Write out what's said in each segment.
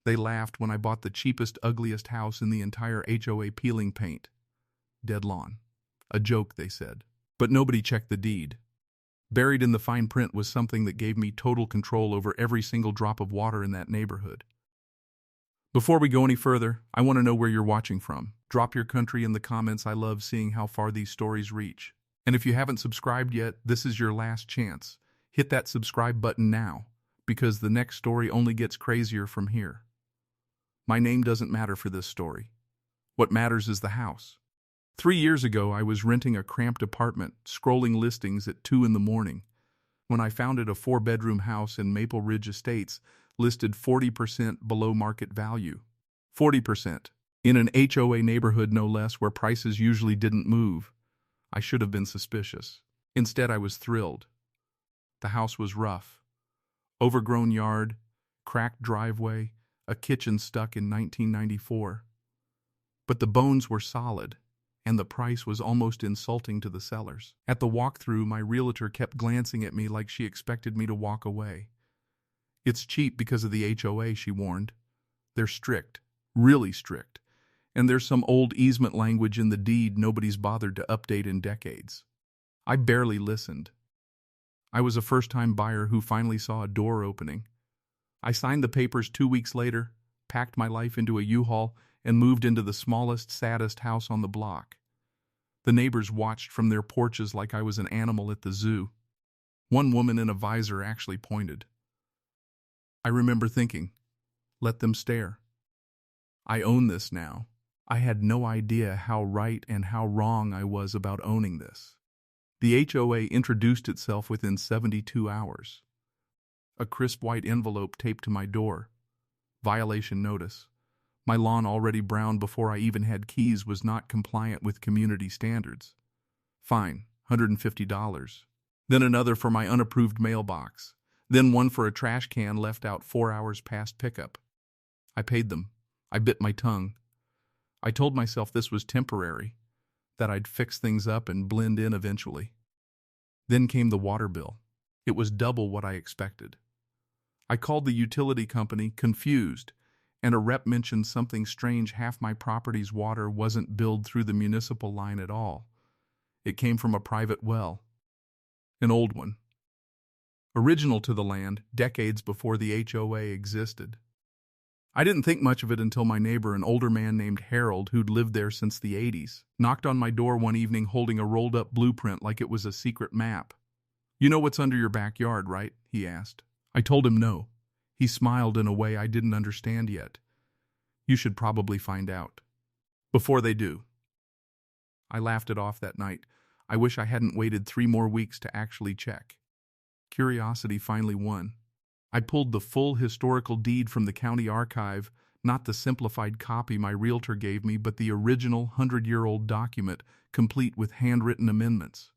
They laughed when I bought the cheapest, ugliest house in the entire H.O.A. peeling paint. Dead lawn. A joke, they said. But nobody checked the deed. Buried in the fine print was something that gave me total control over every single drop of water in that neighborhood. Before we go any further, I want to know where you're watching from. Drop your country in the comments. I love seeing how far these stories reach. And if you haven't subscribed yet, this is your last chance. Hit that subscribe button now, because the next story only gets crazier from here. My name doesn't matter for this story. What matters is the house. 3 years ago, I was renting a cramped apartment, scrolling listings at 2 in the morning, when I found it a 4-bedroom house in Maple Ridge Estates, listed 40% below market value. 40%. In an H.O.A. neighborhood no less, where prices usually didn't move. I should have been suspicious. Instead, I was thrilled. The house was rough. Overgrown yard, cracked driveway, a kitchen stuck in 1994. But the bones were solid, and the price was almost insulting to the sellers. At the walkthrough, my realtor kept glancing at me like she expected me to walk away. It's cheap because of the H.O.A., she warned. They're strict, really strict, and there's some old easement language in the deed nobody's bothered to update in decades. I barely listened. I was a first-time buyer who finally saw a door opening. I signed the papers 2 weeks later, packed my life into a U-Haul, and moved into the smallest, saddest house on the block. The neighbors watched from their porches like I was an animal at the zoo. One woman in a visor actually pointed. I remember thinking, let them stare. I own this now. I had no idea how right and how wrong I was about owning this. The H.O.A. introduced itself within 72 hours. A crisp white envelope taped to my door. Violation notice. My lawn, already brown before I even had keys, was not compliant with community standards. Fine, $150. Then another for my unapproved mailbox. Then one for a trash can left out 4 hours past pickup. I paid them. I bit my tongue. I told myself this was temporary, that I'd fix things up and blend in eventually. Then came the water bill. It was double what I expected. I called the utility company, confused, and a rep mentioned something strange. Half my property's water wasn't billed through the municipal line at all. It came from a private well. An old one. Original to the land, decades before the H.O.A. existed. I didn't think much of it until my neighbor, an older man named Harold, who'd lived there since the 80s, knocked on my door one evening holding a rolled-up blueprint like it was a secret map. "You know what's under your backyard, right?" he asked. I told him no. He smiled in a way I didn't understand yet. "You should probably find out. Before they do." I laughed it off that night. I wish I hadn't waited 3 more weeks to actually check. Curiosity finally won. I pulled the full historical deed from the county archive, not the simplified copy my realtor gave me, but the original 100-year-old document, complete with handwritten amendments.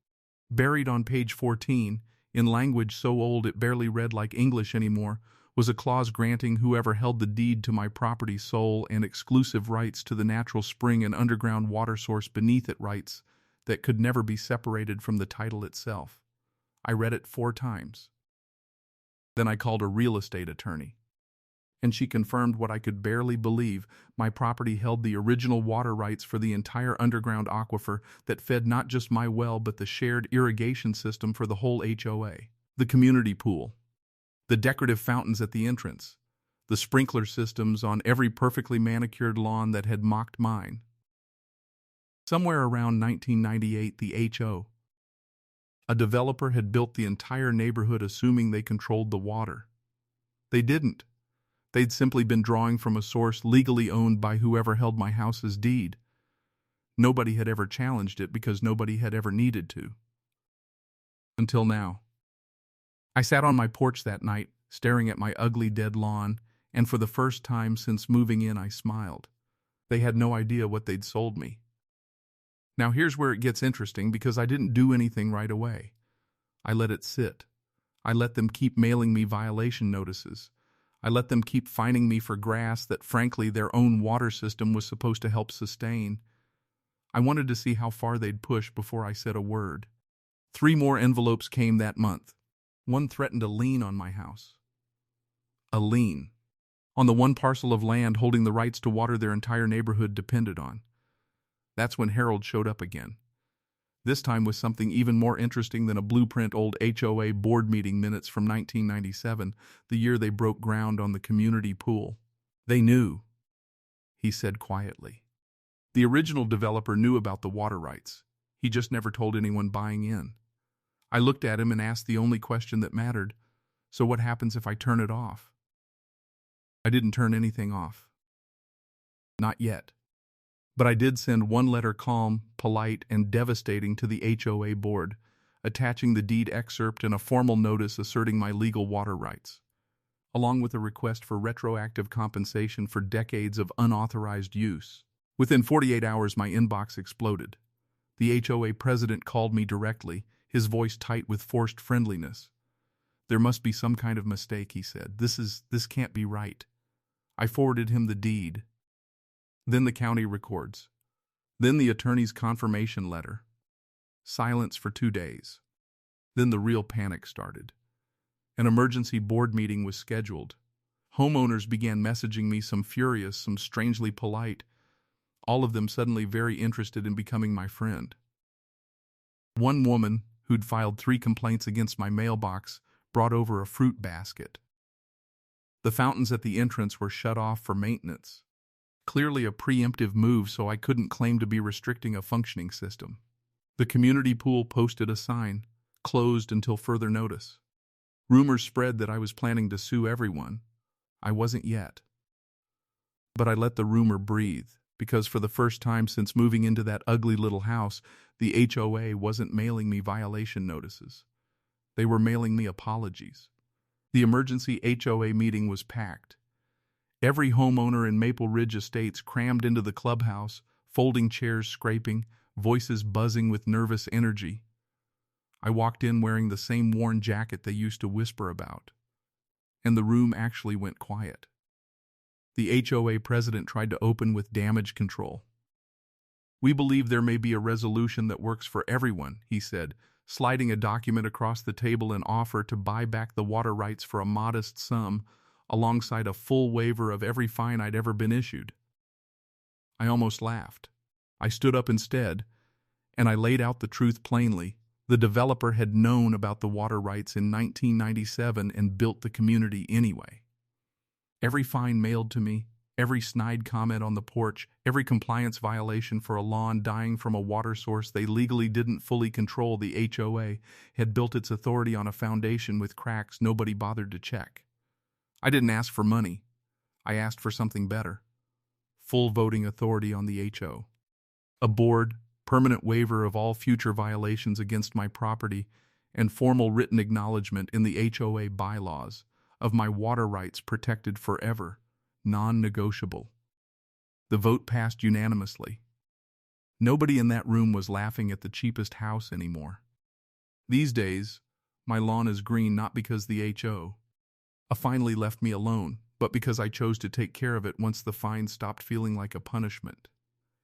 Buried on page 14, in language so old it barely read like English anymore, was a clause granting whoever held the deed to my property sole and exclusive rights to the natural spring and underground water source beneath it, rights that could never be separated from the title itself. I read it 4 times. Then I called a real estate attorney, and she confirmed what I could barely believe. My property held the original water rights for the entire underground aquifer that fed not just my well but the shared irrigation system for the whole H.O.A. The community pool, the decorative fountains at the entrance, the sprinkler systems on every perfectly manicured lawn that had mocked mine. Somewhere around 1998, the H.O.A. A developer had built the entire neighborhood assuming they controlled the water. They didn't. They'd simply been drawing from a source legally owned by whoever held my house's deed. Nobody had ever challenged it because nobody had ever needed to. Until now. I sat on my porch that night, staring at my ugly dead lawn, and for the first time since moving in I smiled. They had no idea what they'd sold me. Now here's where it gets interesting, because I didn't do anything right away. I let it sit. I let them keep mailing me violation notices. I let them keep fining me for grass that, frankly, their own water system was supposed to help sustain. I wanted to see how far they'd push before I said a word. 3 more envelopes came that month. One threatened a lien on my house. A lien. on the one parcel of land holding the rights to water their entire neighborhood depended on. That's when Harold showed up again. This time with something even more interesting than a blueprint. Old H.O.A. board meeting minutes from 1997, the year they broke ground on the community pool. They knew, he said quietly. The original developer knew about the water rights. He just never told anyone buying in. I looked at him and asked the only question that mattered. So what happens if I turn it off? I didn't turn anything off. Not yet. But I did send one letter, calm, polite, and devastating, to the H.O.A. board, attaching the deed excerpt and a formal notice asserting my legal water rights, along with a request for retroactive compensation for decades of unauthorized use. Within 48 hours, my inbox exploded. The H.O.A. president called me directly, his voice tight with forced friendliness. There must be some kind of mistake, he said. This can't be right. I forwarded him the deed. Then the county records. Then the attorney's confirmation letter. Silence for 2 days. Then the real panic started. An emergency board meeting was scheduled. Homeowners began messaging me, some furious, some strangely polite, all of them suddenly very interested in becoming my friend. One woman, who'd filed 3 complaints against my mailbox, brought over a fruit basket. The fountains at the entrance were shut off for maintenance. Clearly a preemptive move, so I couldn't claim to be restricting a functioning system. The community pool posted a sign, closed until further notice. Rumors spread that I was planning to sue everyone. I wasn't yet. But I let the rumor breathe, because for the first time since moving into that ugly little house, the H.O.A. wasn't mailing me violation notices. They were mailing me apologies. The emergency H.O.A. meeting was packed. Every homeowner in Maple Ridge Estates crammed into the clubhouse, folding chairs scraping, voices buzzing with nervous energy. I walked in wearing the same worn jacket they used to whisper about. And the room actually went quiet. The H.O.A. president tried to open with damage control. "We believe there may be a resolution that works for everyone," he said, sliding a document across the table, an offer to buy back the water rights for a modest sum, alongside a full waiver of every fine I'd ever been issued. I almost laughed. I stood up instead, and I laid out the truth plainly. The developer had known about the water rights in 1997 and built the community anyway. Every fine mailed to me, every snide comment on the porch, every compliance violation for a lawn dying from a water source they legally didn't fully control. The H.O.A. had built its authority on a foundation with cracks nobody bothered to check. I didn't ask for money. I asked for something better. Full voting authority on the H.O. A board, permanent waiver of all future violations against my property, and formal written acknowledgement in the H.O.A. bylaws of my water rights protected forever, non-negotiable. The vote passed unanimously. Nobody in that room was laughing at the cheapest house anymore. These days, my lawn is green not because the H.O. finally left me alone, but because I chose to take care of it once the fine stopped feeling like a punishment.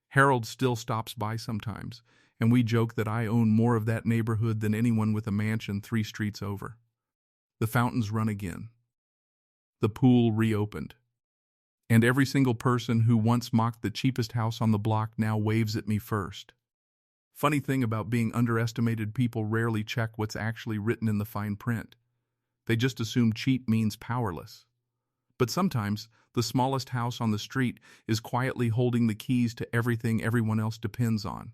Harold still stops by sometimes, and we joke that I own more of that neighborhood than anyone with a mansion 3 streets over. The fountains run again. The pool reopened. And every single person who once mocked the cheapest house on the block now waves at me first. Funny thing about being underestimated, people rarely check what's actually written in the fine print. They just assume cheap means powerless. But sometimes, the smallest house on the street is quietly holding the keys to everything everyone else depends on.